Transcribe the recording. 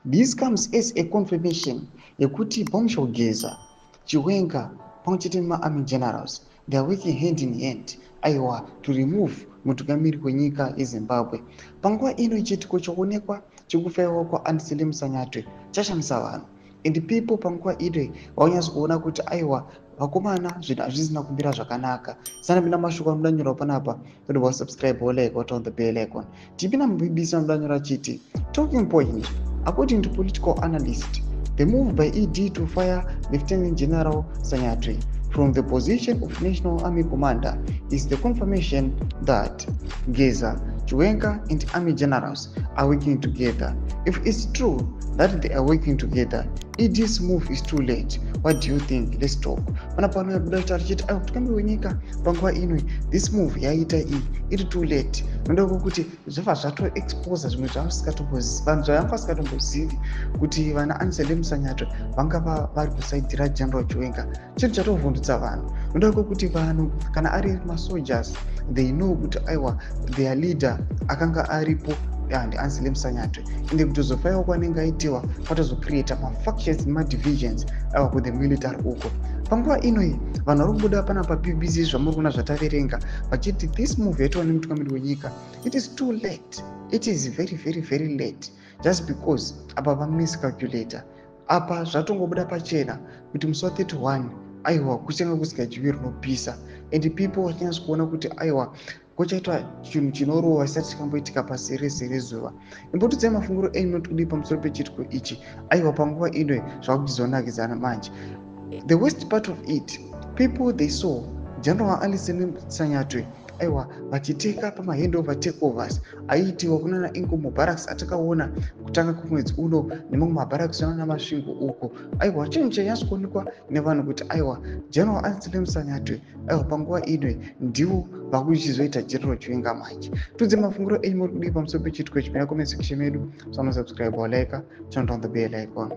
This comes as a confirmation yekuti Bombshell Geza, Chiwenga, pamwechete nemaarmy generals, they are working hand in hand aiwa to remove mutungamiri wenyika yeZimbabwe. Panguva ino chiitiko choonekwa chekufaiwa kwaAnselm Sanyatwe chashamisa vanhu, and people panguva ino vaunyatsokuona kuti aiwa vakomana zvinhu hazvisina kumira zvakanaka. Sana mina mashoko anodanyora panapa kuti wasubscribe like what on the bell icon. Tipina muBBC anodanyora chiti talking point. According to political analysts, the move by ED to fire Lieutenant General Sanyatwe from the position of National Army Commander is the confirmation that Geza, Chiwenga, and army generals are working together. If it's true that they are working together, ED's move is too late. What do you think? Let's talk. Panapano yabuda chiti tukambi wenyika panguva ino this move yaita iri too late. Ndoda kuti zvabva zvato expose zvimwe zvavasingatombozivi, vanhu zvavanga vasingatombozivi kuti vana Anselm Sanyatwe vanga vari kusaidhira General Chiwenga. Chinhu chatovhundutsa vanhu. Ndoda kuti vanhu kana ari masoldiers they know kuti aiwa their leader akanga aripo and Anselm Sanyatwe, ende kutozofaiwa kwanenge aitiwa kwatozocreata mafactions nemadivisions aiwa ku the military uko. Panguva ino vanhu vari kubuda panapa BBC zvamuri kuona zvataverenga vachiti this move yaitwa nemutungamiri wenyika, it is too late. It is very very very late just because apa vamiscalculator apa zvatongobuda pachena kuti musi wa31 aiwa kuchanga kusingadyiwi rinopisa, and people vachinyatsikuona kuti aiwa kuchaitwa chinhu chinorova chisati chikamboitika pasi rese rezuva. Imbotudzai mafunguro enyu kudi pamusoro pechiitiko ichi aiwa panguva ino zvakutizonakizana manje. The worst part of it, people they saw General Anselm Sanyatwe aiwa vachiteka pamahandover takeovers aiitiwa kunana Ingo Mubaraks atakaona kutanga kumwedzi uno nemamwe mabaraks anana masvingo uko. Aiwa chinhu chanyatsokuonekwa nevanhu kuti aiwa General Anselm Sanyatwe aiwa panguva ino ndivo vakuchizoita General Chiwenga manje. Tudze mafunguro enyu muri kudi pamusoro pechiitiko ichi pena comment section medu. Subscribe or like, turn on the bell icon.